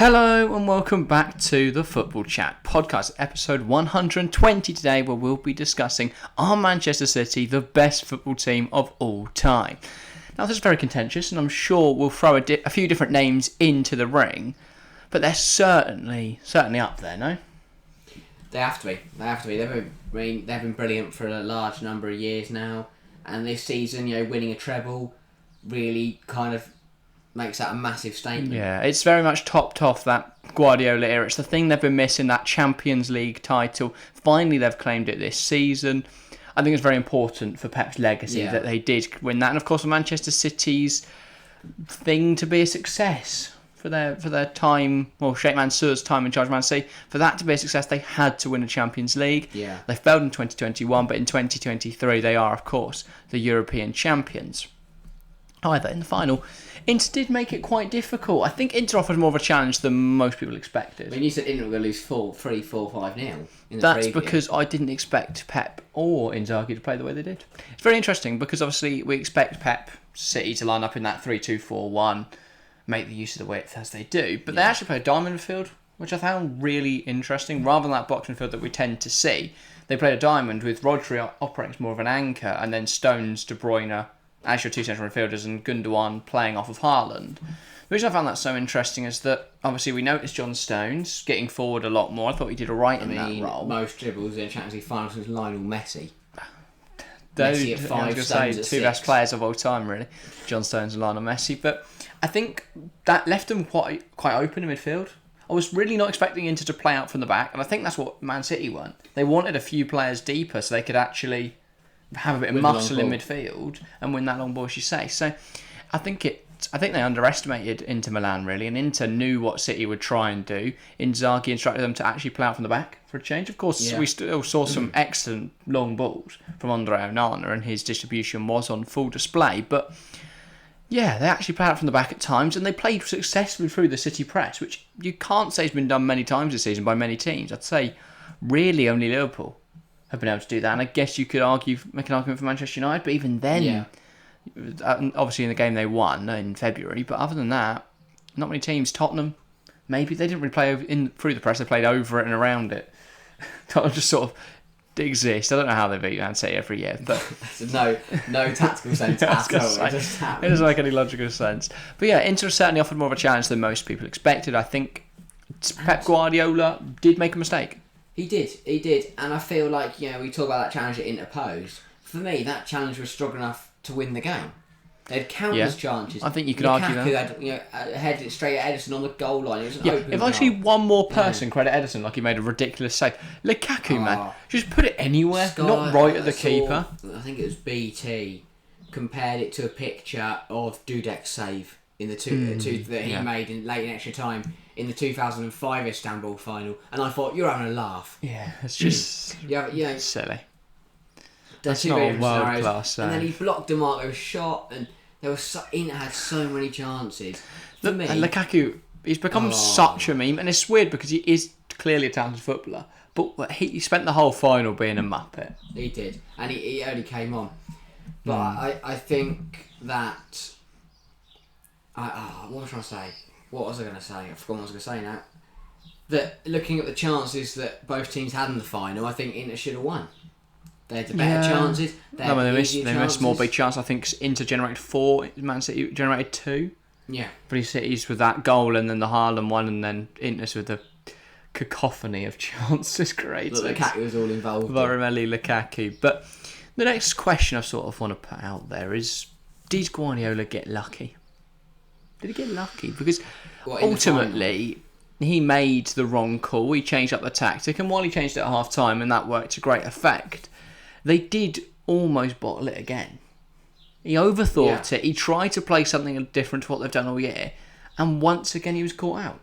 Hello and welcome back to the Football Chat podcast, episode 120 today, where we'll be discussing are Manchester City the best football team of all time. Now this is very contentious and I'm sure we'll throw a few different names into the ring, but they're certainly up there, no? They have to be. They've been brilliant for a large number of years now, and this season, winning a treble really kind of makes that a massive statement. Yeah, it's very much topped off that Guardiola era. It's the thing they've been missing, that Champions League title. Finally, they've claimed it this season. I think it's very important for Pep's legacy that they did win that, and of course for Manchester City's thing to be a success for their time. Well, Sheikh Mansour's time in charge of Man City, for that to be a success, they had to win a Champions League. Yeah, they failed in 2021, but in 2023 they are, of course, the European champions. However, in the final, Inter did make it quite difficult. I think Inter offered more of a challenge than most people expected. I mean, you said Inter were going to lose 3-4-5-0. That's because I didn't expect Pep or Inzaghi to play the way they did. It's very interesting because obviously we expect Pep City to line up in that 3-2-4-1, make the use of the width as they do. But they actually played a diamond midfield, which I found really interesting. Rather than that box midfield that we tend to see, they played a diamond with Rodri operating as more of an anchor and then Stones, De Bruyne as your two central midfielders and Gundogan playing off of Haaland. The reason I found that so interesting is that obviously we noticed John Stones getting forward a lot more. I thought he did alright in that role. Most dribbles in Champions League finals was Lionel Messi. Messi at 5, I was going to say, two best players of all time, really. John Stones and Lionel Messi. But I think that left them quite open in midfield. I was really not expecting Inter to play out from the back, and I think that's what Man City want. They wanted a few players deeper so they could actually have a bit of muscle in midfield and win that long ball, as you say. So I think they underestimated Inter Milan, really, and Inter knew what City would try and do. Inzaghi instructed them to actually play out from the back for a change. Of course, we still saw some excellent long balls from Andre Onana, and his distribution was on full display. But yeah, they actually played out from the back at times, and they played successfully through the City press, which you can't say has been done many times this season by many teams. I'd say really only Liverpool have been able to do that, and I guess you could make an argument for Manchester United, but even then, obviously in the game they won in February, but other than that, not many teams. Tottenham, maybe they didn't really play through the press, they played over it and around it. Tottenham just sort of exist. I don't know how they beat Man City every year, but no tactical sense at all. It doesn't make any logical sense. But yeah, Inter certainly offered more of a challenge than most people expected. I think Pep Guardiola did make a mistake. He did, and I feel like, we talk about that challenge that Inter posed. For me, that challenge was strong enough to win the game. They had countless chances. I think you could argue that. Had, headed it straight at Edison on the goal line. It was an open if I see one more person credit Edison like he made a ridiculous save. Lukaku, man, just put it anywhere, not right at the keeper. I think it was BT compared it to a picture of Dudek's save in the two that he made late in extra time in the 2005 Istanbul final, and I thought, you're having a laugh. Yeah, it's just silly. That's not a world class. And then he blocked DeMarco's shot, and Inter had so many chances. For me, and Lukaku, he's become such a meme, and it's weird because he is clearly a talented footballer, but he spent the whole final being a muppet. He did, and he only came on. But I think that what was I trying to say? What was I going to say? I've forgotten what I was going to say now. That looking at the chances that both teams had in the final, I think Inter should have won. They had the better chances. They missed more big chances. I think Inter generated 4, Man City generated 2. Yeah. But City's with that goal and then the Haaland one, and then Inter's with the cacophony of chances created. Look, Lukaku was all involved. Romelu Lukaku. But the next question I sort of want to put out there is, did Guardiola get lucky? Did he get lucky? Because ultimately, he made the wrong call. He changed up the tactic, and while he changed it at half time, and that worked to great effect, they did almost bottle it again. He overthought it. He tried to play something different to what they've done all year, and once again he was caught out.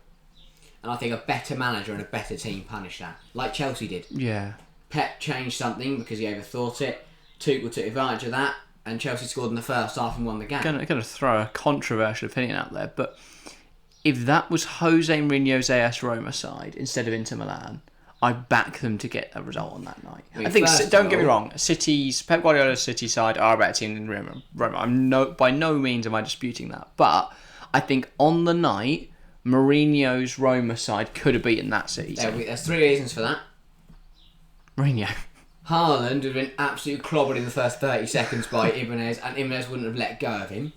And I think a better manager and a better team punished that, like Chelsea did. Yeah. Pep changed something because he overthought it. Tuchel took advantage of that, and Chelsea scored in the first half and won the game. I'm going to throw a controversial opinion out there, but if that was Jose Mourinho's AS Roma side instead of Inter Milan, I back them to get a result on that night. I think, don't get me wrong, Pep Guardiola's City side are a better team than Roma. By no means am I disputing that. But I think on the night, Mourinho's Roma side could have beaten that season. There's 3 reasons for that. Mourinho. Haaland would have been absolutely clobbered in the first 30 seconds by Ibanez, and Ibanez wouldn't have let go of him.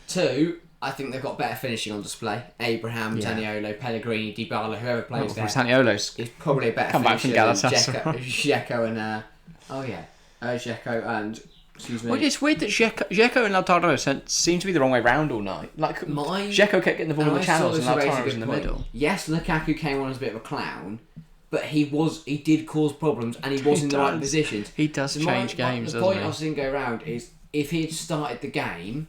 2, I think they've got better finishing on display. Abraham, Zaniolo, Pellegrini, Dybala, whoever plays there. Zaniolo's is probably a better finisher than Dzeko and... Dzeko and... Excuse me. Well, it's weird that Dzeko and Lautaro seem to be the wrong way round all night. Like, Dzeko kept getting the ball in the channels and Lautaro was in the middle. Yes, Lukaku came on as a bit of a clown, but he did cause problems and he was in the right positions. He does change games, doesn't he? The point I was going to go around is, if he'd started the game,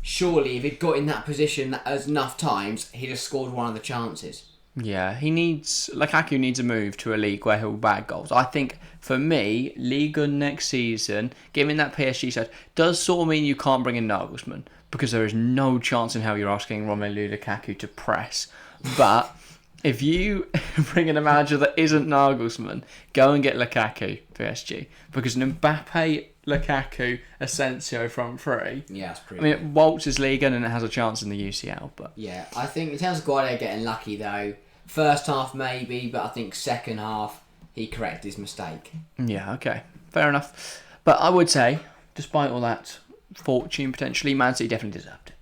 surely if he'd got in that position enough times, he'd have scored one of the chances. Yeah, Lukaku needs a move to a league where he'll bag goals. I think, for me, Liga next season, given that PSG side, does sort of mean you can't bring in Nagelsmann, because there is no chance in hell you're asking Romelu Lukaku to press. But if you bring in a manager that isn't Nagelsmann, go and get Lukaku, PSG, because an Mbappe, Lukaku, Asensio front three. Yeah, that's pretty. I mean, it waltzes Liga and it has a chance in the UCL, but yeah, I think in terms of Guardiola getting lucky though, first half maybe, but I think second half he corrected his mistake. Yeah, okay, fair enough. But I would say, despite all that fortune potentially, Man City definitely deserved it.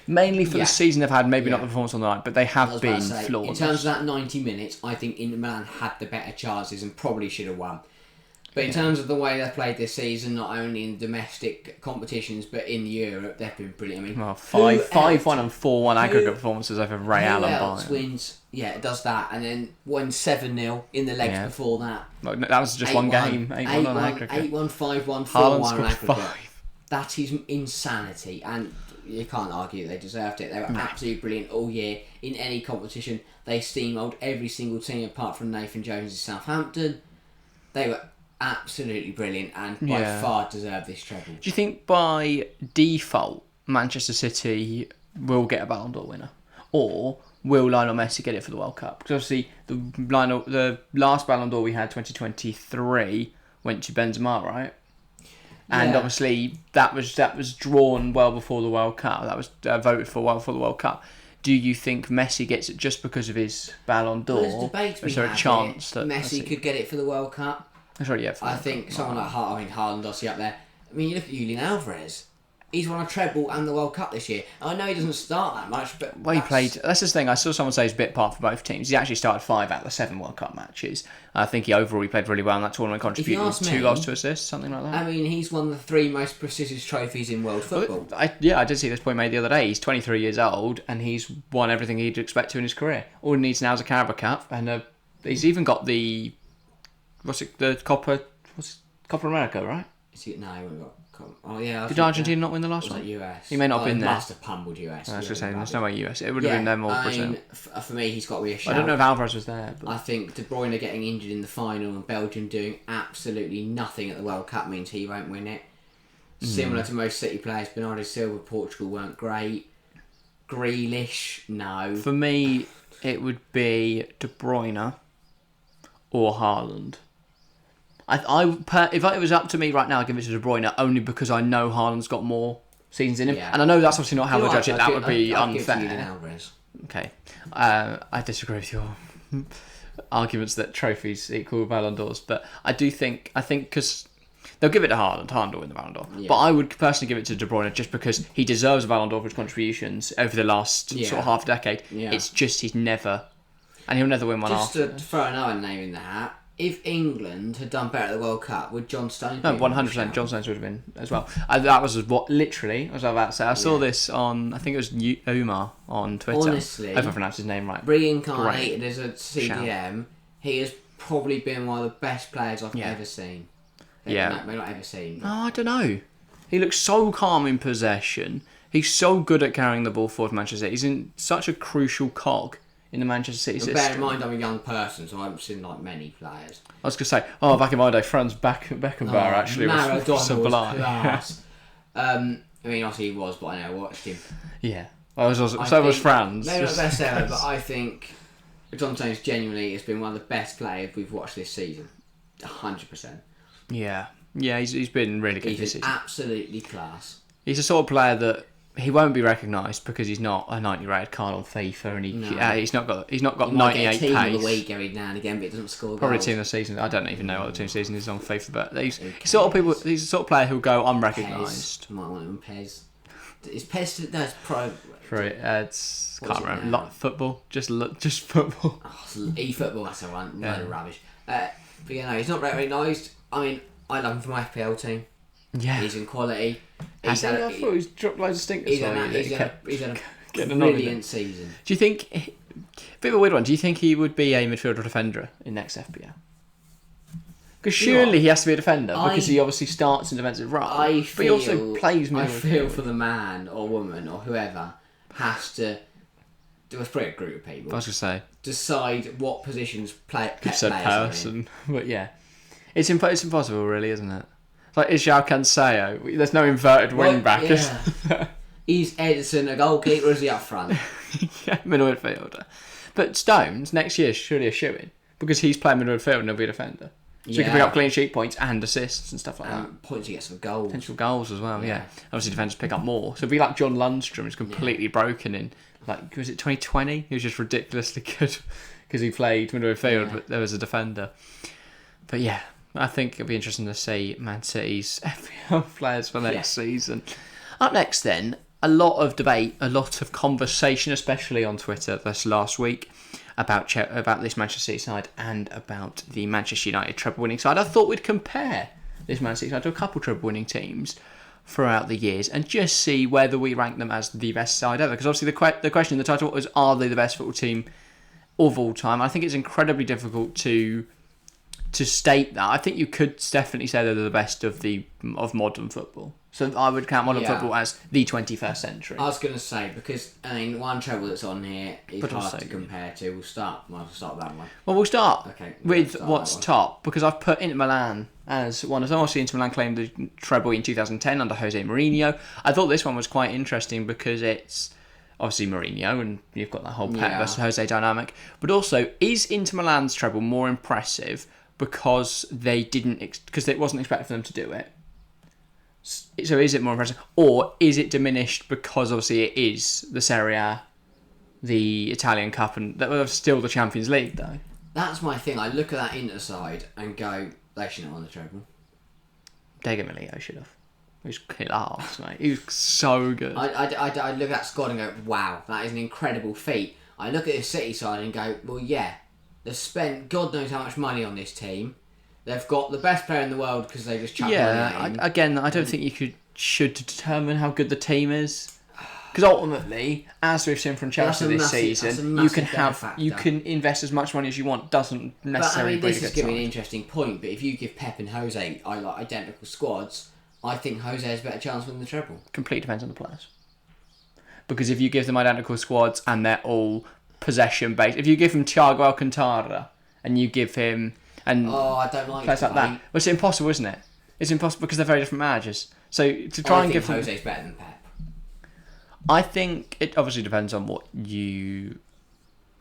Mainly for the season they've had, maybe not the performance on the night, but they have been flawless. In terms of that 90 minutes, I think Inter Milan had the better chances and probably should have won. But in terms of the way they've played this season, not only in domestic competitions but in Europe, they've been brilliant. I mean, 5-1 and 4-1 aggregate performances over Real and Bayern. Wins? Yeah, it does that, and then won 7-0 in the legs before that. Well, that was just one game. 8-1 on aggregate. 8-1, 5-1, 4-1 on aggregate. 5. That is insanity, and you can't argue they deserved it. They were absolutely brilliant all year in any competition. They steamrolled every single team apart from Nathan Jones' Southampton. They were absolutely brilliant and by far deserve this treble. Do you think by default Manchester City will get a Ballon d'Or winner, or will Lionel Messi get it for the World Cup? Because obviously the last Ballon d'Or we had 2023 went to Benzema, right? And obviously that was drawn well before the World Cup. That was voted for well before the World Cup. Do you think Messi gets it just because of his Ballon d'Or? Is there a chance that Messi could get it for the World Cup? That's right, yeah. I think someone like Haaland obviously up there. I mean, you look at Julian Alvarez. He's won a treble and the World Cup this year. I know he doesn't start that much, but he played. That's the thing. I saw someone say he's a bit part for both teams. He actually started 5 out of the 7 World Cup matches. I think he played really well in that tournament, contributed 2 goals, 2 assists, something like that. I mean, he's won the 3 most prestigious trophies in world football. I did see this point made the other day. He's 23 years old and he's won everything he'd expect to in his career. All he needs now is a Carabao Cup, and he's even got the Copa America, right? He won't got. Oh yeah. Did Argentina not win the last one? US. He may not have been there. He must have pummeled US. I was just saying, there's no way US. It would have been them or Brazil. For me, he's got to be a shout. I don't know if Alvarez was there. But... I think De Bruyne getting injured in the final and Belgium doing absolutely nothing at the World Cup means he won't win it. Similar to most City players, Bernardo Silva, Portugal weren't great. Grealish, no. For me, it would be De Bruyne or Haaland. If it was up to me right now, I'd give it to De Bruyne only because I know Haaland's got more seasons in him. And I know that's obviously not how they judge it. That would be unfair. Okay. I disagree with your arguments that trophies equal Ballon d'Ors, but I think because they'll give it to Haaland. Haaland will win the Ballon d'Or. Yeah. But I would personally give it to De Bruyne just because he deserves a Ballon d'Or for his contributions over the last sort of half decade. Yeah. It's just he's never... And he'll never win one after. Just to throw another name in the hat, if England had done better at the World Cup, would John Stones? No, 100%. John Stones would have been as well. That was what literally I was about to say. I saw this on, I think it was Umar on Twitter. Honestly, I hope I pronounced his name right. Reincarnated as a CDM, he has probably been one of the best players I've ever seen. Not ever seen. But... Oh, I don't know. He looks so calm in possession. He's so good at carrying the ball forward for Manchester City. He's in such a crucial cog in the Manchester City system. Bear in mind, I'm a young person, so I haven't seen many players. I was going to say, back in my day, Franz Beckenbauer actually was sublime. Class. I mean, obviously he was, but I watched him. Yeah, so was Franz. Maybe not best ever, but I think John Stones genuinely has been one of the best players we've watched this season. 100%. Yeah, he's been really good this season. Absolutely class. He's the sort of player that he won't be recognised because he's not a 90 rated card on FIFA, and he's not got he 98 might get a team pace. of the week every now and again, but he doesn't score Probably goals. team of the season. I don't even know what the team of the season is on FIFA, but he's the sort of player who'll go unrecognised. Might want him Pez. Is Pez? No, it's Pro. It's can't remember. Football. Just football. Oh, eFootball. That's a load of rubbish. But he's not recognised. I mean, I love him for my FPL team. Yeah, he's in quality. I thought he's dropped loads of stinkers. He's had a brilliant season. Do you think? Bit of a weird one. Do you think he would be a midfielder or defender in next FPL? Because surely he has to be a defender because he obviously starts in defensive role. But he also plays midfield. I feel for the man or woman or whoever has to. It's probably a group of people. I was going to say. Decide what positions play. You said person, but yeah, it's impossible, really, isn't it? It's like is João Cancelo? There's no inverted wing back. Yeah. Is Edison a goalkeeper or is he up front? Middle midfielder. But Stones next year surely a shoe-in because he's playing middle midfield and he'll be a defender. So he can pick up clean sheet points and assists and stuff like that. Points he gets for goals. Potential goals as well, yeah. Obviously defenders pick up more. So it'd be like John Lundstrom is completely broken in, like, was it 2020? He was just ridiculously good because he played middle midfield, but there was a defender. But yeah, I think it'll be interesting to see Man City's FPL players for next season. Up next then, a lot of debate, a lot of conversation, especially on Twitter this last week, about this Manchester City side and about the Manchester United treble-winning side. I thought we'd compare this Manchester City side to a couple treble-winning teams throughout the years and just see whether we rank them as the best side ever. Because obviously the question in the title was, are they the best football team of all time? I think it's incredibly difficult to state that. I think you could definitely say they're the best of modern football. So I would count modern football as the 21st century. I was going to say, because one treble that's on here is hard to compare to. We'll start with that one. Well, we'll start with what's top, because I've put Inter Milan as one of them. Obviously, Inter Milan claimed the treble in 2010 under Jose Mourinho. I thought this one was quite interesting because it's obviously Mourinho, and you've got that whole Pep versus Jose dynamic. But also, is Inter Milan's treble more impressive because it wasn't expected for them to do it? So is it more impressive, or is it diminished because obviously it is the Serie A, the Italian Cup, and still the Champions League though? That's my thing. I look at that Inter side and go, they shouldn't have won the treble. Dega Milito should have. He was class, mate. He was so good. I look at that squad and go, wow, that is an incredible feat. I look at the City side and go, well, yeah, they've spent God knows how much money on this team. They've got the best player in the world because they just chuck money in. I don't think you should determine how good the team is, because ultimately, as we've seen from Chelsea this season, you can invest as much money as you want. Doesn't necessarily. But this is giving an interesting point. But if you give Pep and Jose identical squads, I think Jose has a better chance of winning the treble. Completely depends on the players. Because if you give them identical squads and they're all possession based, if you give him Thiago Alcantara and you give him I don't like players like that. Well, it's impossible, isn't it? It's impossible because they're very different managers. So to try and give them, Jose's better than Pep. I think it obviously depends on what you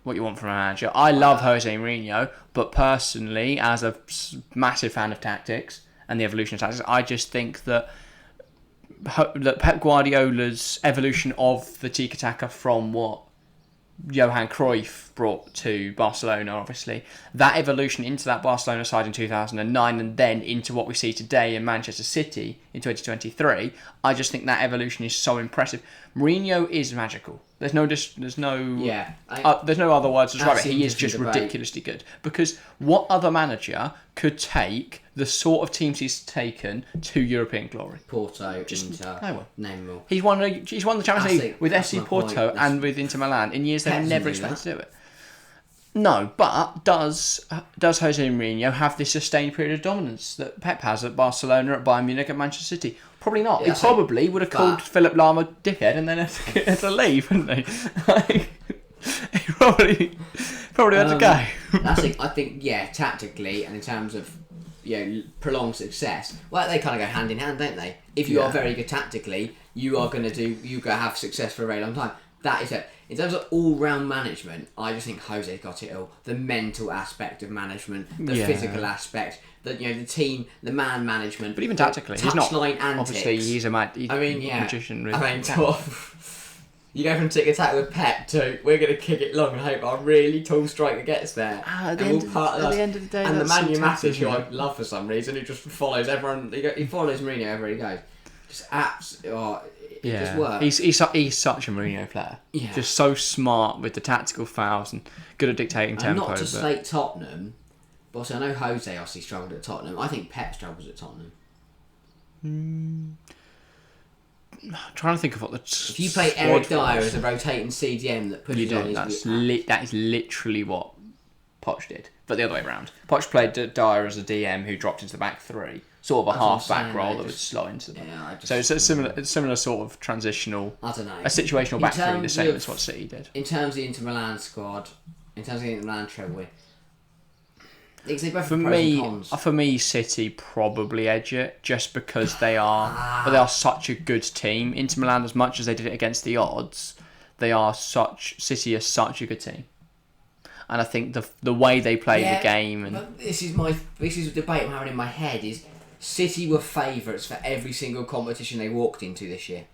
want from a manager. I love Jose Mourinho, but personally, as a massive fan of tactics and the evolution of tactics, I just think that Pep Guardiola's evolution of the tiki-taka from what Johan Cruyff brought to Barcelona, obviously, that evolution into that Barcelona side in 2009 and then into what we see today in Manchester City in 2023, I just think that evolution is so impressive. Mourinho is magical. There's no other words to describe it. He is just ridiculously good. Because what other manager could take the sort of teams he's taken to European glory? Porto, Inter, no one. Name them all. He's won the Champions League with FC Porto and with Inter Milan in years they were never expected to do it. No, but does Jose Mourinho have this sustained period of dominance that Pep has at Barcelona, at Bayern Munich, at Manchester City? Probably not. He probably would have called Philip Lahm a dickhead and then had to leave, wouldn't he? He probably had to go. I think, tactically and in terms of prolonged success, well, they kind of go hand in hand, don't they? If you are very good tactically, you're going to have success for a very long time. That is it. In terms of all-round management, I just think Jose's got it all. The mental aspect of management, the physical aspect, the team, the man management. But even tactically, he's not. Antics. Obviously, he's a magician. Really. I mean, you go from tick attack with Pep to we're going to kick it long and hope our really tall striker gets there. At the end of the day, and the Manu Matic, who I love for some reason, who just follows everyone. He follows Mourinho wherever he goes. Just it just works. He's such a Mourinho player. Yeah. Just so smart with the tactical fouls and good at dictating tempo. Not to slate Tottenham, but also I know Jose obviously struggled at Tottenham. I think Pep struggles at Tottenham. I'm trying to think of what the if you play Eric Dyer as a rotating CDM that pushes on his... that is literally what Poch did, but the other way around. Poch played Dyer as a DM who dropped into the back three, sort of a half-back role that would slow into them. So it's a similar sort of transitional... I don't know. A situational back three, the same as what City did. In terms of the Inter Milan squad, in terms of the Inter Milan treble win, for me, City probably edge it just because they are such a good team. Inter Milan, as much as they did it against the odds, City are such a good team, and I think the way they play the game and but this is a debate I'm having in my head is City were favourites for every single competition they walked into this year.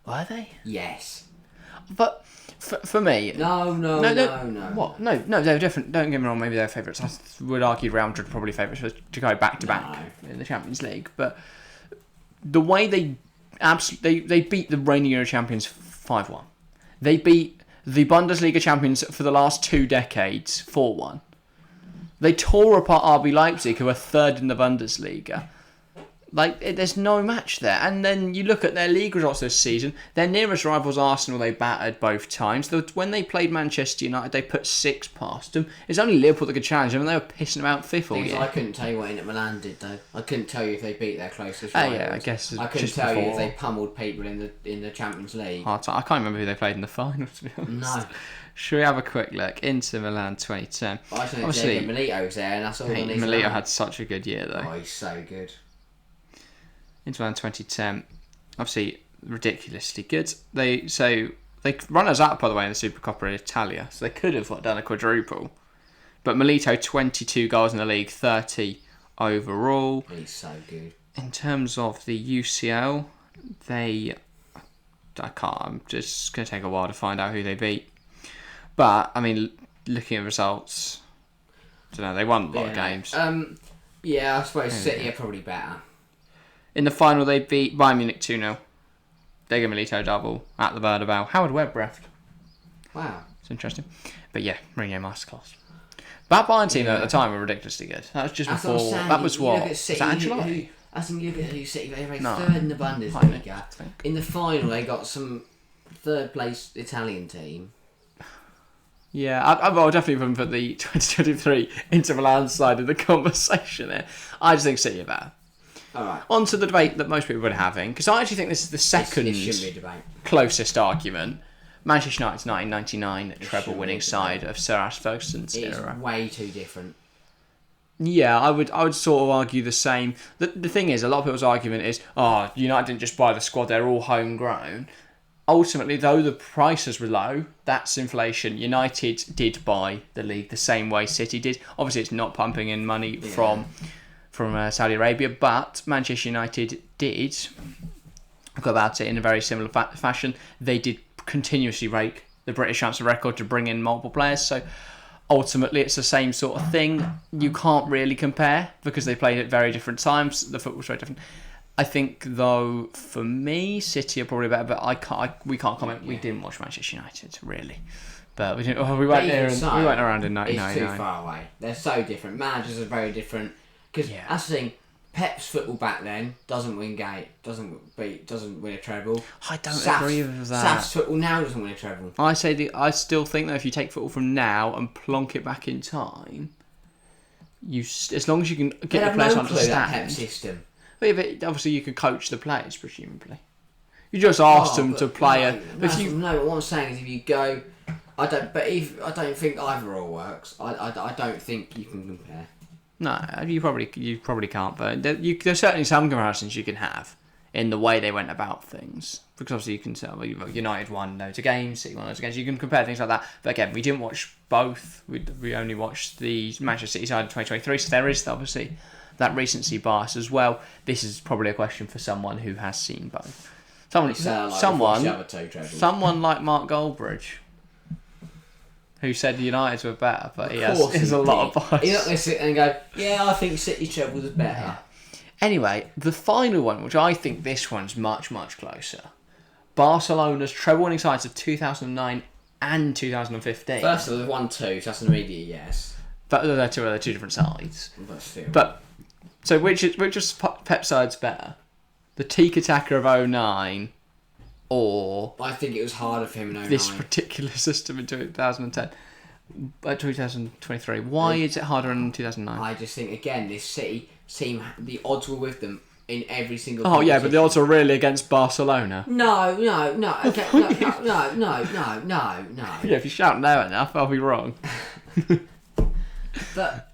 Were they? Yes, but. For me... No. What? No, they're different. Don't get me wrong, maybe they're favourites. I would argue Real Madrid are probably favourites to go back-to-back in the Champions League. But the way they beat the reigning Euro champions 5-1. They beat the Bundesliga champions for the last 2 decades 4-1. They tore apart RB Leipzig, who are third in the Bundesliga. There's no match there. And then you look at their league results this season. Their nearest rivals, Arsenal, they battered both times. When they played Manchester United, they put 6 past them. It's only Liverpool that could challenge them, and they were pissing them out fifth all year. I couldn't tell you what Inter Milan did, though. I couldn't tell you if they beat their closest rivals. Yeah, I guess I couldn't tell you if they pummeled people in the Champions League. I can't remember who they played in the final, to be honest. No. Should we have a quick look? Inter Milan 2010. I think Milito was there, and that's all I need. Milito had such a good year, though. Oh, he's so good. Inter Milan 2010, obviously ridiculously good. They run us up, by the way, in the Supercoppa Italia, so they could have done a quadruple. But Milito, 22 goals in the league, 30 overall. He's so good. In terms of the UCL, I'm just going to take a while to find out who they beat. But, I mean, looking at results, I don't know, they won a lot of games. I suppose City are probably better. In the final, they beat Bayern Munich 2-0. Diego Milito double at the Bernabeu. Howard Webb ref. Wow. It's interesting. But yeah, Mourinho masterclass. That Bayern team though, at the time were ridiculously good. That was just before... That was what? Was that Ancelotti? I think you look at who City, they ranked third in the Bundesliga. In the final, they got some third place Italian team. Yeah, I'll definitely put the 2023 Inter Milan side of the conversation there. I just think City are better. Alright. On to the debate that most people are having, because I actually think this is the second closest argument. Manchester United's 1999 treble-winning side of Sir Alex Ferguson's era. It's way too different. Yeah, I would sort of argue the same. The thing is, a lot of people's argument is, United didn't just buy the squad, they're all homegrown. Ultimately, though the prices were low, that's inflation. United did buy the league the same way City did. Obviously, it's not pumping in money from Saudi Arabia, but Manchester United did go about it in a very similar fashion. They did continuously rake the British transfer record to bring in multiple players, so ultimately it's the same sort of thing. You can't really compare because they played at very different times. The football's very different. I think, though, for me, City are probably better, but we can't comment. Yeah. We didn't watch Manchester United, really. But we didn't. We went around in 1999. It's too far away. They're so different. Managers are very different. Because that's the thing, Pep's football back then doesn't win doesn't win a treble. I don't agree with that. Saf's football now doesn't win a treble. I still think that if you take football from now and plonk it back in time, as long as you can get the players to understand that Pep system. But obviously you could coach the players, presumably. You just ask them to play but what I'm saying is if you go, I don't think either all works. I don't think you can compare. No, you probably can't, but there's certainly some comparisons you can have. in the way they went about things. Because obviously you can tell United won loads of games, City won loads of games. You can compare things like that. But again, we didn't watch both. We only watched the Manchester City side in 2023. So there is obviously that recency bias as well. This is probably a question for someone who has seen both. Someone like Mark Goldbridge, who said the United were better, but he has a lot of bias. He's not going to sit there and go, yeah, I think City treble was better. Yeah. Anyway, the final one, which I think this one's much, much closer. Barcelona's treble-winning sides of 2009 and 2015. First of all, they've won two, so that's an immediate yes. But they're two different sides. But so which is Pep side's better? The Tiki-Taka of 2009 or... I think it was harder for him in 2009. This particular system in 2010. 2023. Why is it harder in 2009? I just think, again, this City team, the odds were with them in every single competition. Yeah, but the odds are really against Barcelona. No. Okay, no. Yeah, if you shout no enough, I'll be wrong. But...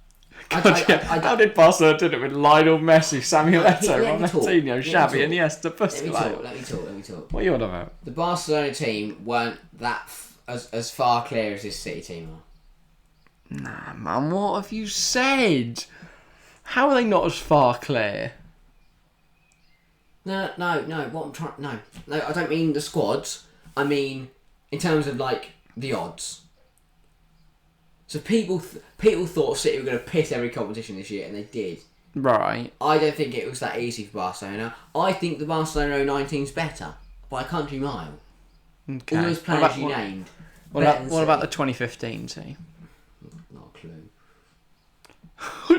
How did Barcelona do it with Lionel Messi, Samuel Eto'o, Ronaldinho, Xavi, Iniesta, Busquets? Let me talk. What are you on about? The Barcelona team weren't that as far clear as this City team are. Nah, man, what have you said? How are they not as far clear? No. What I'm trying... No, I don't mean the squads. I mean, in terms of, like, the odds. So people thought City were going to piss every competition this year, and they did. Right. I don't think it was that easy for Barcelona. I think the Barcelona 09 team's better by a country mile. Okay. All those players you named. What about the 2015 team? Not a clue.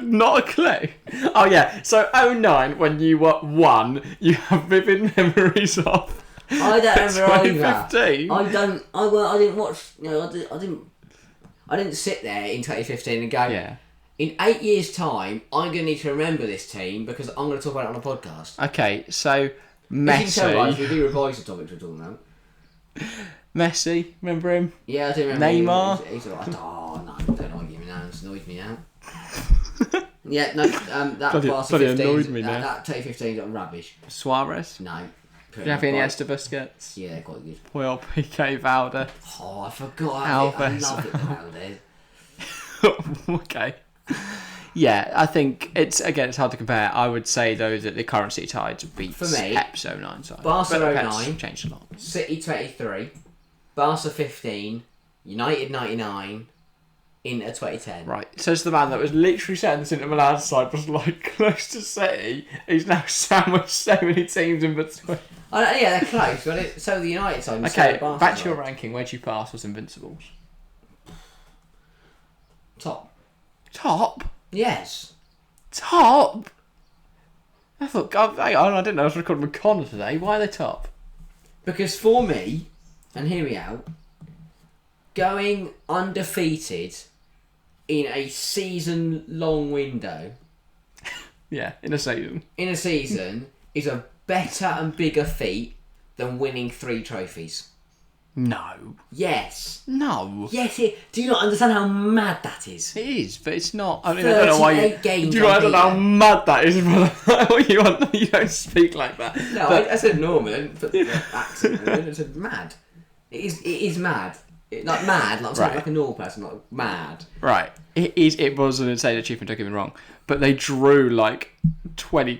Not a clue? Oh yeah, so 09, when you were 1, you have vivid memories of. I don't remember 2015. I didn't watch... I didn't sit there in 2015 and go, yeah. In 8 years' time, I'm going to need to remember this team because I'm going to talk about it on a podcast. Okay, so Messi... You can tell us, we do revise the topics we're talking about. Messi, remember him? Yeah, I do remember Neymar? him. He's all right. Oh, no, don't argue me now. It's annoyed me now. Yeah, no, that Barca 15... That 2015 got rubbish. Suarez? No. Xavi, Iniesta, Busquets. Yeah, they're quite good. Puyol, Piqué, Valde. Oh, I forgot. I love it, Valde. Okay. Yeah, I think it's hard to compare. I would say though that the current City tides beats Pep's 09 side. Barca 09 changed a lot. City 23, Barca 15, United 99, Inter 2010. Right, so it's the man that was literally saying this Inter Milan side was like close to City. He's now sandwiched so many teams in between. Yeah, they're close, but so the United side. Okay, back to your ranking. Where do you pass as Invincibles? Top. Top? Yes. Top? I thought, I didn't know I was recording with Connor today. Why are they top? Because for me, and hear me out, going undefeated in a season-long window... Yeah, in a season. In a season is a better and bigger feat than winning 3 trophies. No. Yes. No. Yes, do you not understand how mad that is? It is, but it's not. I mean, I don't know why you... games Do you not know how mad that is? You don't speak like that. No, I said normal, I didn't put the accent. I said mad. It is mad. Like mad, like a normal person, like mad. Right. It was an insane achievement, don't get me wrong. But they drew like 20...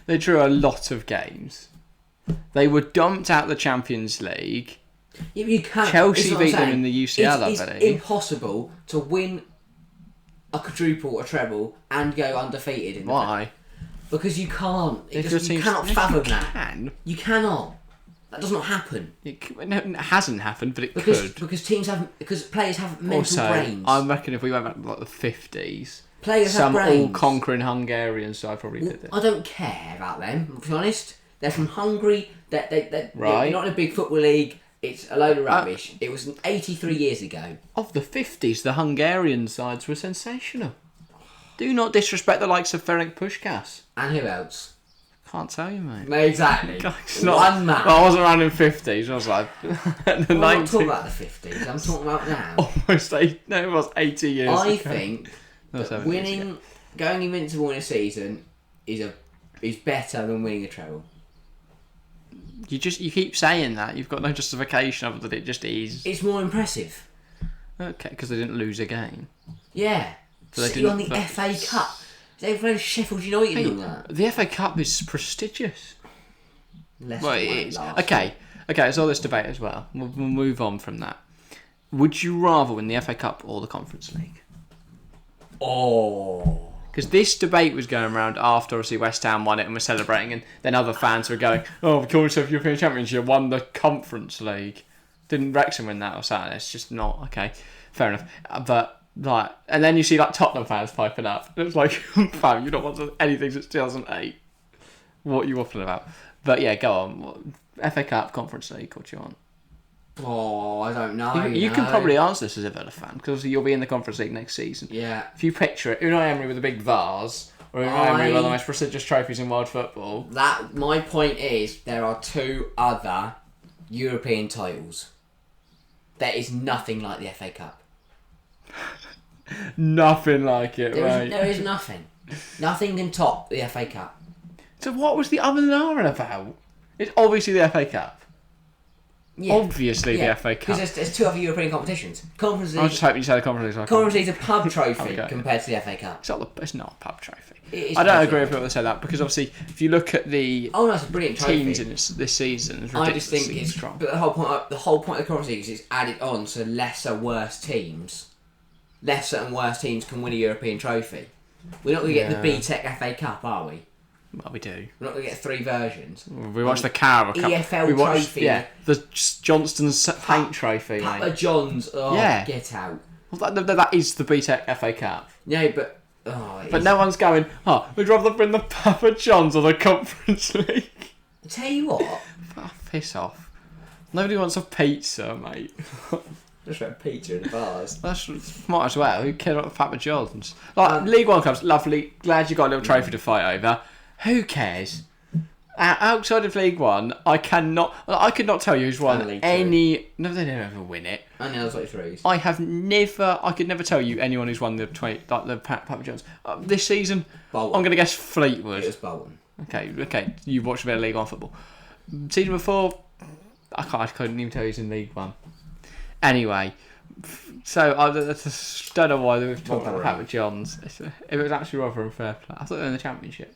They drew a lot of games. They were dumped out of the Champions League. Yeah, you can't. Chelsea beat them in the UCL, I believe. It's impossible to win a quadruple, a treble, and go undefeated. In Why? Because you can't. You cannot fathom that. Can. You cannot. That does not happen. It hasn't happened, but it could. Because players have mental brains. I reckon if we went back to like the 50s, players have brains. Some all-conquering Hungarian side probably did it. I don't care about them, to be honest. They're from Hungary. They're right. not in a big football league. It's a load of rubbish. It was 83 years ago. Of the 50s, the Hungarian sides were sensational. Do not disrespect the likes of Ferenc Puskás. And who else? Can't tell you, mate. No, exactly. One man. Well, I wasn't around in the 50s. I was like... I'm not talking about the 50s. I'm talking about now. It was 80 years ago. I think that going invincible in a season is better than winning a treble. You keep saying that. You've got no justification other than it just is. It's more impressive. Okay, because they didn't lose a game. Yeah. So City on the FA Cup. They've played Sheffield United on that. The FA Cup is prestigious. Well, it is. Okay, it's all this debate as well. We'll move on from that. Would you rather win the FA Cup or the Conference League? Oh. Because this debate was going around after, obviously, West Ham won it and were celebrating, and then other fans were going, "Oh, we call yourself European champions. You won the Conference League. Didn't Wrexham win that or something?" It's just not okay. Fair enough, but like, and then you see like Tottenham fans piping up. It's like, fam, you've not won anything since 2008. What are you waffling about? But yeah, go on. FA Cup, Conference League. What do you want? Oh, I don't know. You can probably answer this as a Villa fan because you'll be in the Conference League next season. Yeah. If you picture it, Unai Emery with a big vase, or Unai Emery with one of the most prestigious trophies in world football. My point is there are 2 other European titles. There is nothing like the FA Cup. Nothing like it, right? There is nothing. Nothing can top the FA Cup. So what was the other than Aaron about? It's obviously the FA Cup. Yeah. Obviously the FA Cup. Because there's 2 other European competitions. Conference League. I was just hoping you said the Conference League. Conference League's a pub trophy compared to the FA Cup. It's not a pub trophy. I don't agree with people that say that because obviously if you look at the it's a brilliant teams trophy. in this season, it's I just think it's strong. But the whole point of the Conference League is it's added on so lesser worse teams can win a European trophy. We're not going to get the BTEC FA Cup, are we? Well, we do. We're not going to get 3 versions. We watched the Carabao Cup. EFL trophy. The Johnston's paint trophy. Papa John's. Oh, get out. Well, that is the BTEC FA Cup. No, but... but no one's going, we'd rather win the Papa John's or the Conference League. I tell you what. Piss off. Nobody wants a pizza, mate. Just want pizza in the bars. Might as well. Who cares about the Papa John's? League One Club's lovely. Glad you got a little trophy to fight over. Who cares? Outside of League One, I could not tell you who's won any. No, they don't ever win it. And those like 3s. I could never tell you anyone who's won the Papa John's this season. Bolton. I'm going to guess Fleetwood. It was Bolton. Okay. You've watched a bit of League One football. Season before, I couldn't even tell you who's in League One. Anyway, so I just don't know why they were talking about Papa John's. It was actually Rotherham fair play. I thought they were in the Championship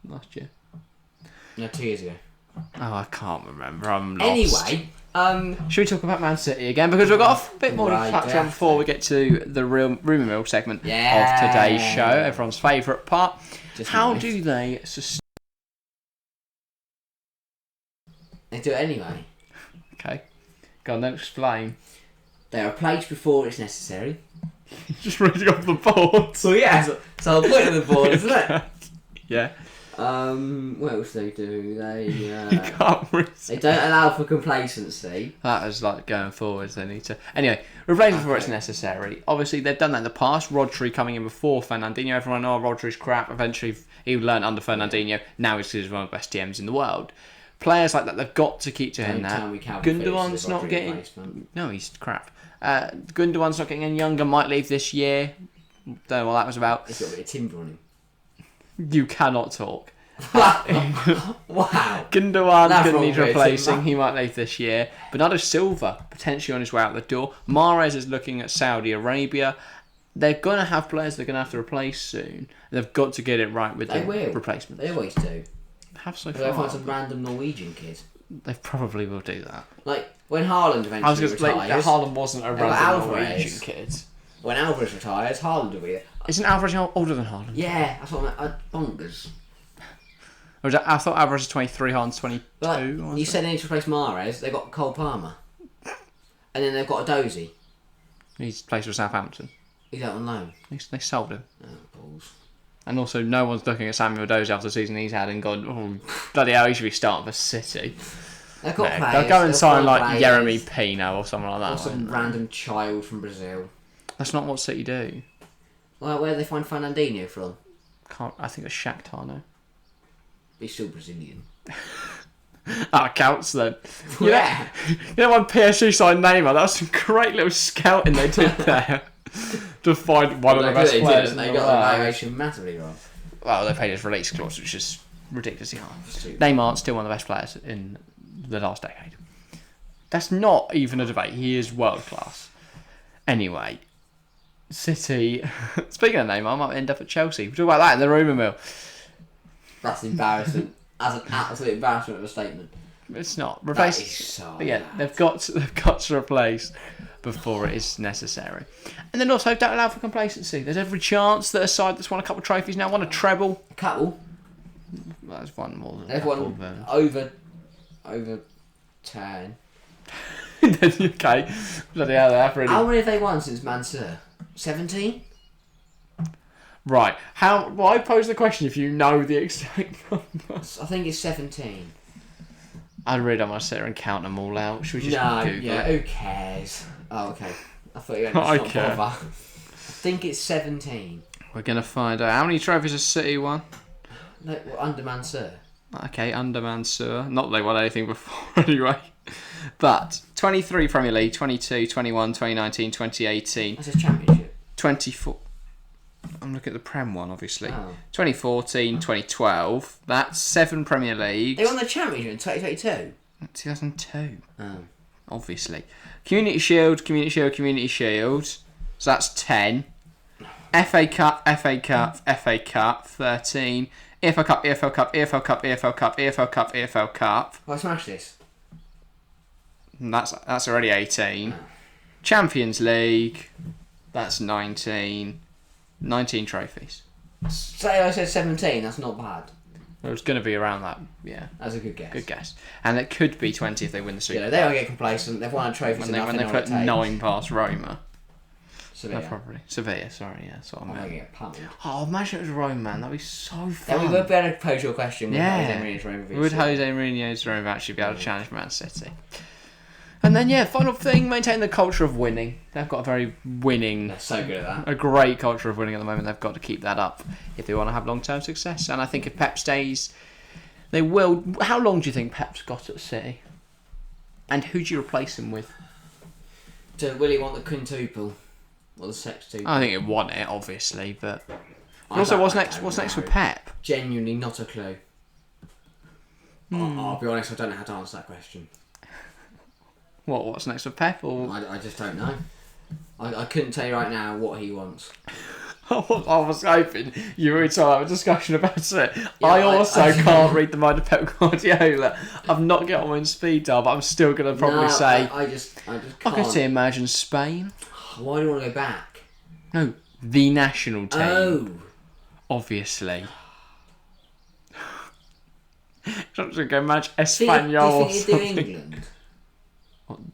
last year. No, 2 years ago. Oh, I can't remember. I'm lost. Anyway, should we talk about Man City again? Because we've got a bit more to touch on before we get to the real rumour mill segment of today's show. Everyone's favourite part. How do they sustain? They do it anyway. Okay. Go on, then explain. They are placed before it's necessary. Just reading off the board. So yeah, so I'll put it on the board, isn't it? Yeah. What else do they do? They don't allow for complacency. That is like going forwards. They need to. Anyway, replacing before it's necessary. Obviously, they've done that in the past. Rodri coming in before Fernandinho. Everyone Rodri's crap. Eventually, he learned under Fernandinho. Now he's one of the best TMs in the world. Players like that, they've got to keep doing that. Gundogan's not getting. No, he's crap. Gundogan's not getting any younger. Might leave this year. Don't know what that was about. He's got a bit of timber on him. You cannot talk. Wow. Gundogan could need replacing. He might leave this year. Bernardo Silva potentially on his way out the door. Mahrez is looking at Saudi Arabia. They're going to have players they're going to have to replace soon. They've got to get it right with the replacements. They always do. Have so far. They'll find some random Norwegian kid. They probably will do that. Like when Haaland eventually retires. Haaland wasn't a random Norwegian kid. When Alvarez retires, Haaland will be there. Isn't Alvarez older than Haaland? Yeah, that's what I bonkers. I thought Alvarez is 23, Haaland's 22. But you said they need to replace Mahrez. They've got Cole Palmer. And then they've got a Dozy. He's placed with Southampton. He's out on loan. They sold him. Oh, balls. And also, no one's looking at Samuel Dozy after the season he's had and gone, oh, bloody hell, he should be starting for City. They've got players. They'll go and sign like Jeremy Pino or someone like that. Or some random child from Brazil. That's not what City do. Well, where do they find Fernandinho from? I think it's Shakhtar now. He's still Brazilian. That counts then. Yeah. You know when PSG signed Neymar, that was some great little scouting they did there to find one of the best players. They got the valuation massively wrong. Well, they paid his release clause, which is ridiculously high. Neymar still one of the best players in the last decade. That's not even a debate. He is world class. Anyway, City. Speaking of Neymar, I might end up at Chelsea. We'll talk about that in the rumour mill. That's embarrassing. That's an absolute embarrassment of a statement. It's not. That is so yeah, bad. they've got to replace before it is necessary. And then also, don't allow for complacency. There's every chance that a side that's won a couple of trophies now won a treble. A couple? That's one more than They've couple, won but... over 10. Okay. Bloody hell, they have really... How many have they won since Mansur? 17? Right. Why pose the question if you know the exact numbers? I think it's 17. I really don't want to sit there and count them all out. Should we just Google it? Who cares? Oh, okay. I thought you were going to stop bother. I think it's 17. We're going to find out. How many trophies has City won? No, under Mansur. Okay, under Mansur. Not that they won anything before anyway. But 23 Premier League, 22, 21, 2019, 2018. That's a championship. 24. I'm looking at the Prem one, obviously. Oh. 2014, 2012. That's 7 Premier Leagues. They won the championship in 2022? 2002. Oh. Obviously. Community Shield, Community Shield, Community Shield. So that's 10. FA Cup, FA Cup, FA Cup, 13. EFL Cup, EFL Cup, EFL Cup, EFL Cup, EFL Cup, EFL Cup. Well, smash this. And that's already 18. Champions League. That's 19. 19 trophies. Say I said 17, that's not bad. It was going to be around that, yeah. That's a good guess. Good guess. And it could be 20 if they win the Super Cup. They don't get complacent. They've won a trophy when they put 9 past Roma. Sevilla. Probably. Sevilla, sorry, yeah. That's what I meant. Get pummeled. Oh, imagine it was Rome, man. That'd be so fun. Then we would be able to pose your question. Would Jose Mourinho's Rome Would Jose Mourinho's Rome actually be able to challenge Man City? And then, final thing, maintain the culture of winning. They've got a very winning... They're so good at that. A great culture of winning at the moment. They've got to keep that up if they want to have long-term success. And I think if Pep stays, they will... How long do you think Pep's got at City? And who do you replace him with? Will he want the quintuple? Or the sextuple? I think it won it, obviously, but... Also, what's next for Pep? Genuinely not a clue. I'll be honest, I don't know how to answer that question. What's next for Pep? Or I just don't know. I couldn't tell you right now what he wants. I was hoping you were to have a discussion about it. Yeah, I also can't read the mind of Pep Guardiola. I've not got on speed dial, but I'm still going to probably say... I just can't. I can see imagine Spain. Why do you want to go back? No, the national team. Oh. Obviously. I'm just going to go manage Espanyol or something. Do you think he'd do England?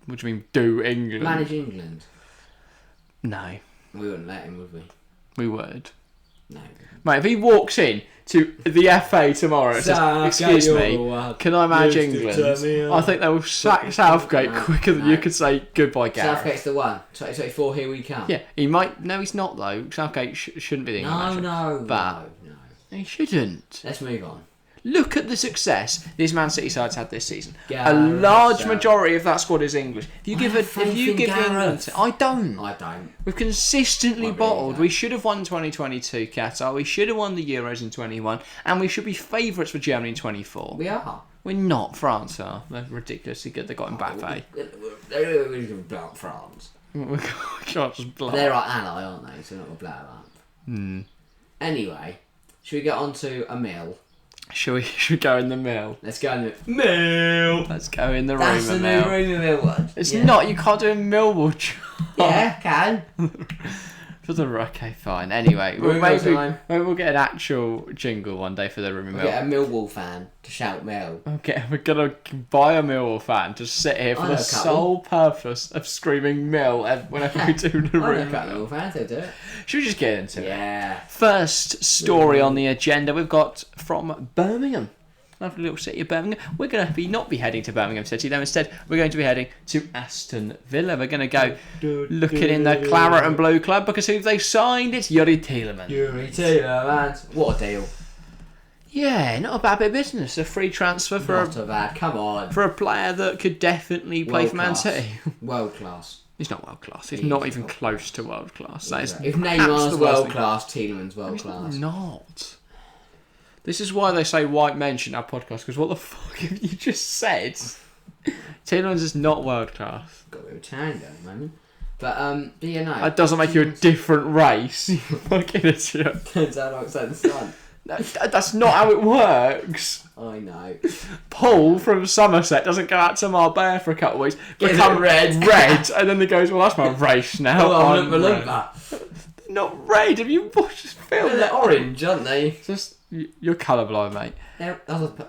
What do you mean, do England? Manage England? No. We wouldn't let him, would we? We would. No. Mate, if he walks in to the FA tomorrow and says, excuse me, can I manage England? I think they will sack Southgate quicker than you could say goodbye, Gareth. Southgate's the one. 2024, here we come. Yeah, he might... No, he's not, though. Southgate shouldn't be the England manager. No. He shouldn't. Let's move on. Look at the success these Man City sides had this season. A large majority of that squad is English. If you give England, I don't. We've consistently bottled. We should have won 2022 Qatar. We should have won the Euros in 21, and we should be favourites for Germany in 24. We are. We're not. France are. They're ridiculously good. They got Mbappe. They're France. We can't just blow. They're our ally, aren't they? So we're not going to blow up. Anyway, should we get on to a mill? Should we go in the mill? Let's go in the mill. Let's go in the That's rumour mill. That's the new rumour mill one. It's not. You can't do a Millwall job. Yeah, can. Okay, fine. Anyway, maybe we'll get an actual jingle one day for the rumour mill. Get a Millwall fan to shout mill. Okay, we're gonna buy a Millwall fan to sit here for the sole purpose of screaming mill whenever we do the rumour. I know a couple of Millwall fans. They'll do it. Should we just get into it? Yeah. First story on the agenda we've got from Birmingham. Lovely little city of Birmingham. We're going to not be heading to Birmingham City, though. Instead, we're going to be heading to Aston Villa. We're going to go looking in the Claret and Blue Club because who they signed? It's Yuri Tielemans. Yuri Tielemans. What a deal. Yeah, not a bad bit of business. A free transfer for Come on. For a player that could definitely play for Man City. World class. He's not world class. He's not even close to world class. That is if Neymar's world class, Tielemans world class. Not. This is why they say white men shouldn't have podcasts, because what the fuck have you just said? Tielemans is not world class. Got a bit of a tango at the moment. But yeah, no. That doesn't make you a different race, you fucking idiot. Turns out I'm saying the sun. That's not how it works. I know. Paul from Somerset doesn't go out to Marbella for a couple of weeks, become red, and then he goes, well, that's my race now. Oh, look that. Not red. Have you watched this film? They're orange, aren't they? Just you're colourblind, mate.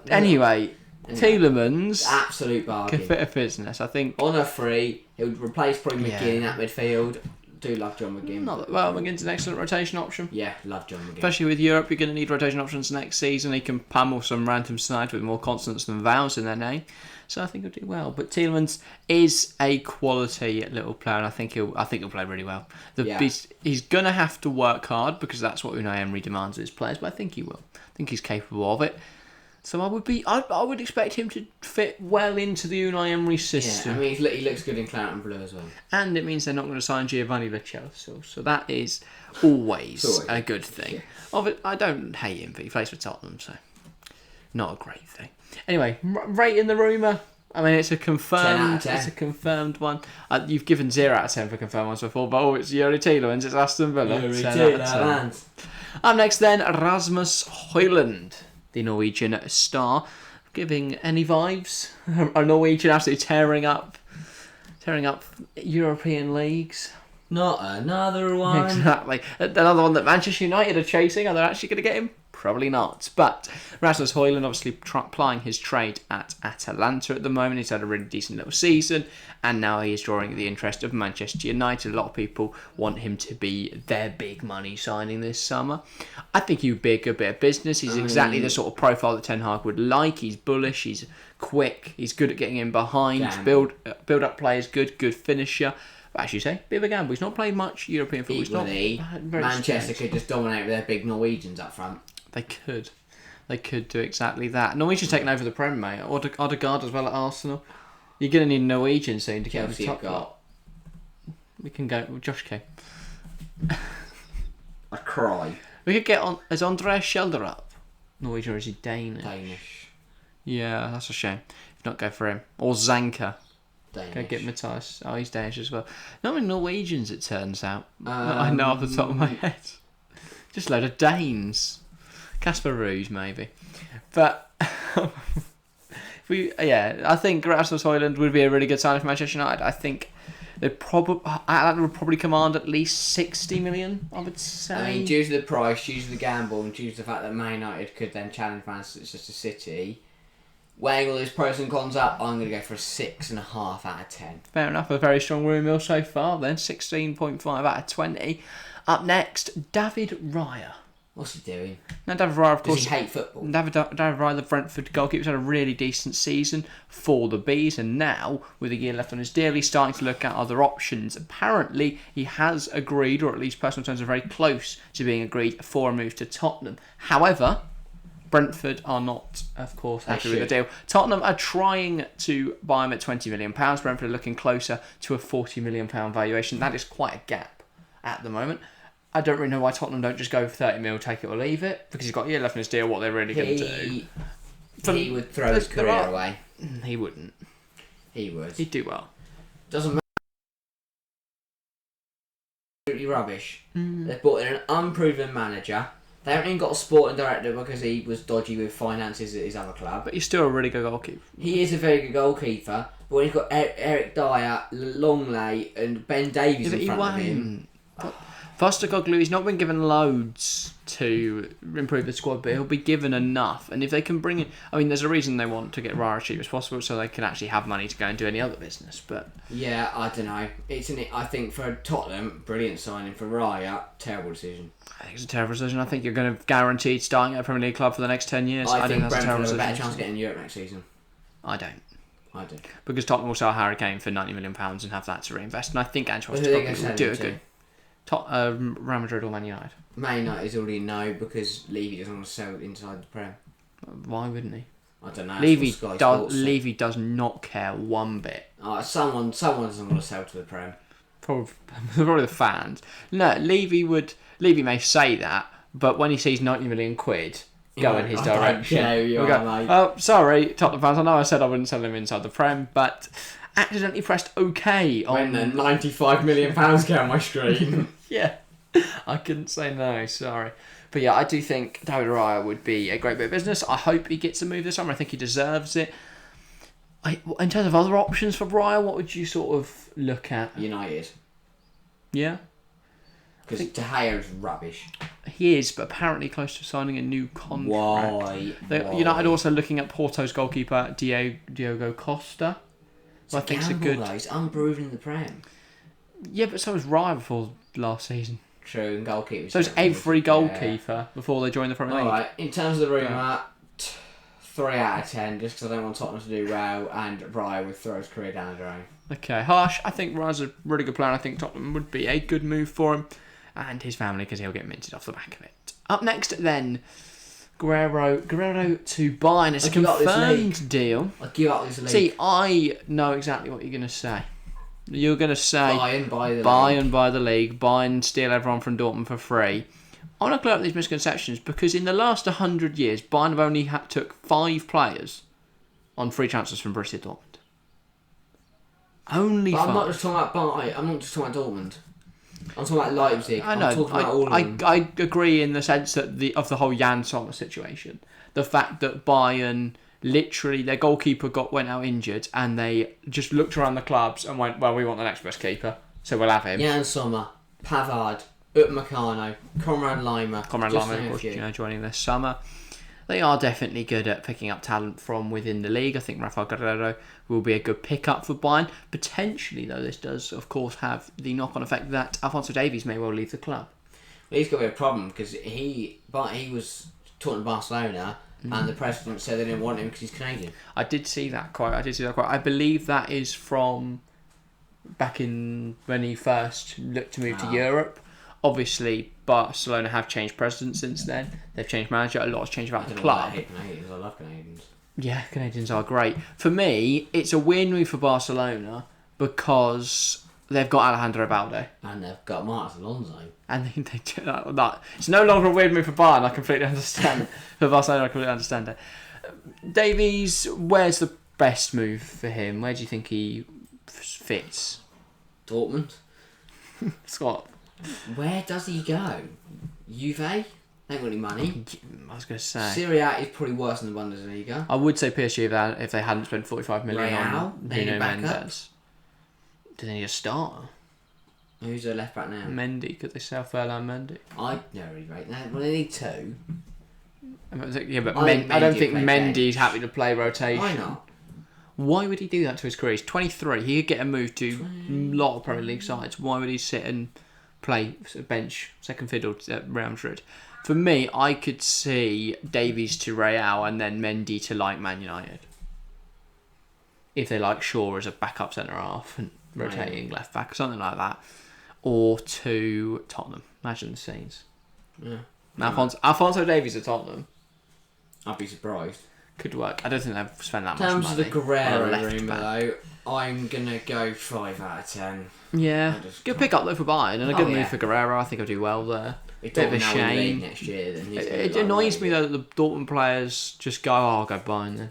Anyway, Tielemans, absolute bargain. can fit a business. I think on a free, he would replace probably McGinn at midfield. Do love John McGinn. Not that well. McGinn's an excellent rotation option. Yeah, love John McGinn. Especially with Europe, you're going to need rotation options next season. He can pummel some random sides with more consonants than vowels in their name. So I think he'll do well. But Tielemans is a quality little player, and I think he'll play really well. He's going to have to work hard because that's what Unai Emery demands of his players. But I think he will. I think he's capable of it. So I would expect him to fit well into the Unai Emery system. Yeah, I mean he looks good in claret and blue as well. And it means they're not going to sign Giovanni Lo Celso, so that is always a good thing. Yeah. I don't hate him, but he plays for Tottenham, so not a great thing. Anyway, rating the rumour. I mean, it's a confirmed one. You've given 0 out of 10 for confirmed ones before, but it's Yuri Tielemans, it's Aston Villa. Up next then, Rasmus Højlund, the Norwegian star, giving any vibes? A Norwegian absolutely tearing up European leagues. Not another one. Exactly. Another one that Manchester United are chasing. Are they actually going to get him? Probably not. But Rasmus Højlund obviously plying his trade at Atalanta at the moment. He's had a really decent little season, and now he is drawing the interest of Manchester United. A lot of people want him to be their big money signing this summer. I think he'd be a good bit of business. He's exactly the sort of profile that Ten Hag would like. He's bullish, he's quick, he's good at getting in behind, build up players, good finisher. But as you say, bit of a gamble. He's not played much European football. Manchester could just dominate with their big Norwegians up front. They could do exactly that. Norwegians taking over the Prem, mate. Odegaard as well at Arsenal. You're going to need a Norwegian soon to get over the top lot. We can go with Josh King. I'd cry. We could get on. Is Andreas Schelder up? Norwegian or is he Danish? Danish. Yeah, that's a shame. If not, go for him. Or Zanka. Danish. Go get Matthias. Oh, he's Danish as well. Not many Norwegians, it turns out. I know off the top of my head. Just a load of Danes. Casper Ruud, maybe. But I think Rasmus Højlund would be a really good signing for Manchester United. I think Atlanta would probably command at least 60 million, I would say. I mean, due to the price, due to the gamble, and due to the fact that Man United could then challenge Manchester City, weighing all those pros and cons up, I'm going to go for a 6.5 out of 10. Fair enough, a very strong rumour mill so far then, 16.5 out of 20. Up next, David Raya. What's he doing? Now, David Raya, of course. Does he hate football? David Raya, the Brentford goalkeeper, had a really decent season for the Bees, and now, with a year left on his deal, he's starting to look at other options. Apparently, he has agreed, or at least personal terms are very close to being agreed, for a move to Tottenham. However, Brentford are not, of course, happy with the deal. Tottenham are trying to buy him at £20 million. Brentford are looking closer to a £40 million valuation. That is quite a gap at the moment. I don't really know why Tottenham don't just go for 30 mil, take it or leave it, because he's got a year left in his deal. What they're really going to do? He would throw his career away. He wouldn't. He would. He'd do well. Doesn't matter. Absolutely rubbish. They've brought in an unproven manager. They haven't even got a sporting director because he was dodgy with finances at his other club. But he's still a really good goalkeeper. He is a very good goalkeeper, but when he's got Eric Dyer, Longley, and Ben Davies in front of him. Postecoglou, he's not been given loads to improve the squad, but he'll be given enough. And if they can bring in... I mean, there's a reason they want to get Raya as cheap as possible, so they can actually have money to go and do any other business. But yeah, I don't know. I think for Tottenham, brilliant signing. For Raya, terrible decision. I think it's a terrible decision. I think you're going to guarantee starting at a Premier League club for the next 10 years. I think Brentford have a better chance of getting Europe next season. I don't. I do. Because Tottenham will sell Harry Kane for £90 million and have that to reinvest. And I think Ancelotti will do a good... Real Madrid or Man United? Man United is already no, because Levy doesn't want to sell inside the Prem. Why wouldn't he? I don't know. Levy does not care one bit. Someone doesn't want to sell to the Prem. Probably the fans. No, Levy may say that, but when he sees 90 million quid go in his I direction. don't care who you We'll are, go, mate. oh, sorry, Tottenham fans. I know I said I wouldn't sell him inside the Prem, but accidentally pressed OK on... When the £95 million came on my screen. Yeah, I couldn't say no, sorry. But yeah, I do think David Raya would be a great bit of business. I hope he gets a move this summer. I think he deserves it. In terms of other options for Raya, what would you sort of look at? United. Yeah? Because De Gea is rubbish. He is, but apparently close to signing a new contract. Why? United also looking at Porto's goalkeeper, Diogo Costa. It's I think it's a good... He's unproven in the Prem. Yeah, but so was Raya before last season. True, and goalkeeper. So was every goalkeeper before they joined the Premier League. Alright, in terms of the rumour, 3 out of 10, just because I don't want Tottenham to do well, and Raya would throw his career down the drain. Okay, harsh. I think Raya's a really good player. I think Tottenham would be a good move for him and his family because he'll get minted off the back of it. Up next, then, Guerrero to Bayern. It's a confirmed deal. I'll give up this league. See, I know exactly what you're going to say. You're going to say Bayern buy the league. Bayern steal everyone from Dortmund for free. I want to clear up these misconceptions because in the last 100 years, Bayern have only took 5 players on free transfers from Borussia Dortmund. Only 5. I'm not just talking about Bayern. I'm not just talking about Dortmund. I'm talking about Leipzig. I know. I'm talking about all of them. I agree in the sense that of the whole Jan Sommer situation. The fact that Bayern, literally, their goalkeeper went out injured and they just looked around the clubs and went, well, we want the next best keeper, so we'll have him. Jan Sommer, Pavard, Upamecano, Conrad Lima. Of course, joining this summer. They are definitely good at picking up talent from within the league. I think Rafael Guerrero will be a good pickup for Bayern. Potentially, though, this does, of course, have the knock-on effect that Alphonso Davies may well leave the club. Well, he's got to be a problem because he was talking to Barcelona and the president said they didn't want him because he's Canadian. I did see that quote. I believe that is from back in when he first looked to move to Europe. Obviously, Barcelona have changed president since then. They've changed manager. A lot has changed about the club. I hate Canadians. I love Canadians. Yeah, Canadians are great. For me, it's a weird move for Barcelona because they've got Alejandro Balde. And they've got Marcos Alonso. And they do that. It's no longer a weird move for Bayern. I completely understand. For Barcelona, I completely understand it. Davies, where's the best move for him? Where do you think he fits? Dortmund. Scott. Where does he go? Juve? They ain't got any money. I was going to say. Serie A is probably worse than the Bundesliga. I would say PSG if they hadn't spent 45 million Real, on Nuno Mendes. Do they need a starter? Who's their left back now? Mendy. Could they sell Ferland Mendy? I don't really rate that. Well, they need 2. Yeah, but I don't think Mendy's happy to play rotation. Why not? Why would he do that to his career? He's 23. He could get a move to a lot of Premier League sides. Why would he sit and play bench second fiddle at Real Madrid? For me, I could see Davies to Real and then Mendy to Man United. If they like Shaw as a backup centre half and rotating left back, something like that. Or to Tottenham. Imagine the scenes. Yeah. Alphonso Davies at Tottenham. I'd be surprised. Could work. I don't think they've spent that much money. In terms of the Guerrero rumour, though, I'm going to go 5 out of 10. Yeah. Good pick up, though, for Bayern, and a good move for Guerrero. I think he'll do well there. Bit of a shame. Next year, then it annoys me, though, that the Dortmund players just go, I'll go Bayern then.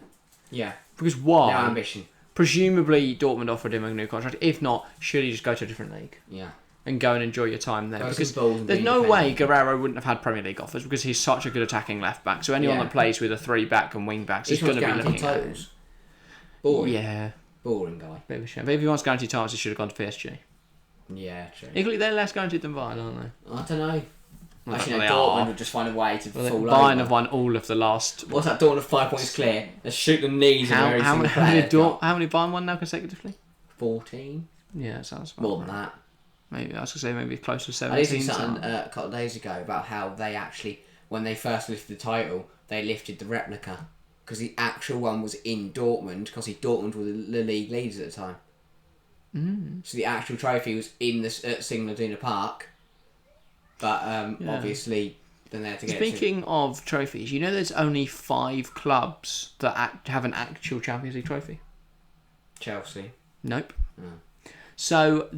Yeah. Because why? No ambition. Presumably, Dortmund offered him a new contract. If not, should he just go to a different league? Yeah. And go and enjoy your time there. Because there's no way Guerrero wouldn't have had Premier League offers because he's such a good attacking left back. So anyone that plays with a 3-back and wing backs is going to be looking at him. Boring. Yeah. Boring guy. Bit of a shame. But if he wants guaranteed titles, he should have gone to PSG. Yeah, true. Equally, they're less guaranteed than Bayern, aren't they? I don't know. Well, actually, Dortmund would just find a way to fall over. Bayern have won all of the last... What's that? Dortmund 5 points clear. They shoot the knees of every single player. How many Bayern won now consecutively? 14. Yeah, that sounds more than that. Maybe I was going to say maybe close to 17. I did see something a couple of days ago about how they actually, when they first lifted the title, they lifted the replica because the actual one was in Dortmund because Dortmund were the league leaders at the time. So the actual trophy was in the at Signal Iduna Park, but obviously then they had to get. Speaking of trophies, you know there's only 5 clubs that have an actual Champions League trophy. Chelsea. Nope. So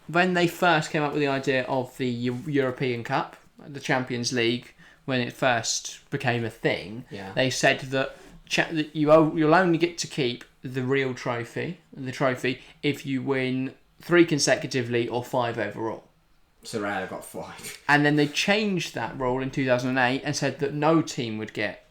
when they first came up with the idea of the European Cup, the Champions League when it first became a thing, Yeah. they said that you'll only get to keep the real trophy, if you win 3 consecutively or 5 overall. So Real got 5. And then they changed that rule in 2008 and said that no team would get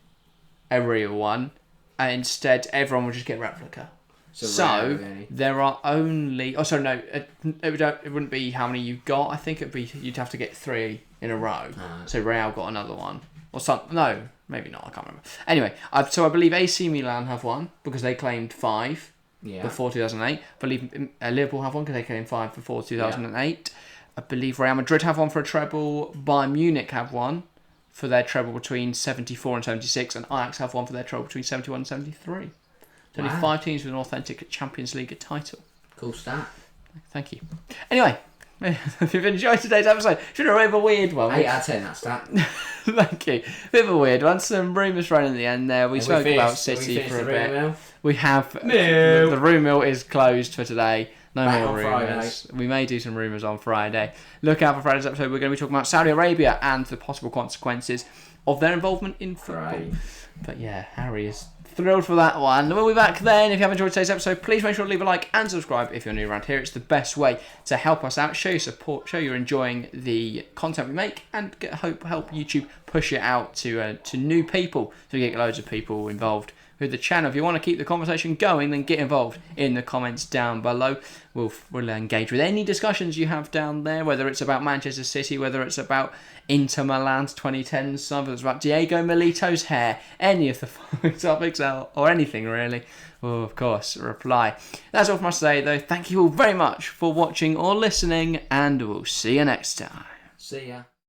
a real one, and instead everyone would just get replica. So there are only... Oh, sorry, no. It wouldn't be how many you got. I think you'd have to get 3 in a row. So Real got another one. Or something. No, maybe not. I can't remember. Anyway, so I believe AC Milan have one because they claimed 5 before 2008. I believe Liverpool have one because they claimed 5 before 2008. I believe Real Madrid have one for a treble. Bayern Munich have one for their treble between 74 and 76. And Ajax have one for their treble between 71 and 73. Only 5 teams with an authentic Champions League title. Cool stat. Thank you. Anyway, if you've enjoyed today's episode, it's been a bit of a weird one. 8 out of 10, that stat. Thank you. Bit of a weird one. Some rumours thrown in the end there. We spoke about City for a bit. We have. No. The rumour is closed for today. No more rumours. We may do some rumours on Friday. Look out for Friday's episode. We're going to be talking about Saudi Arabia and the possible consequences of their involvement in football. Right. But yeah, Harry is thrilled for that one. We'll be back then. If you have enjoyed today's episode, please make sure to leave a like and subscribe if you're new around here. It's the best way to help us out, show your support, show you're enjoying the content we make, and help YouTube push it out to new people, so we get loads of people involved with the channel. If you want to keep the conversation going, then get involved in the comments down below. We'll engage with any discussions you have down there, whether it's about Manchester City, whether it's about Inter Milan's 2010s, whether it's about Diego Milito's hair, any of the following topics, or anything really. We'll, of course, reply. That's all from us today, though. Thank you all very much for watching or listening, and we'll see you next time. See ya.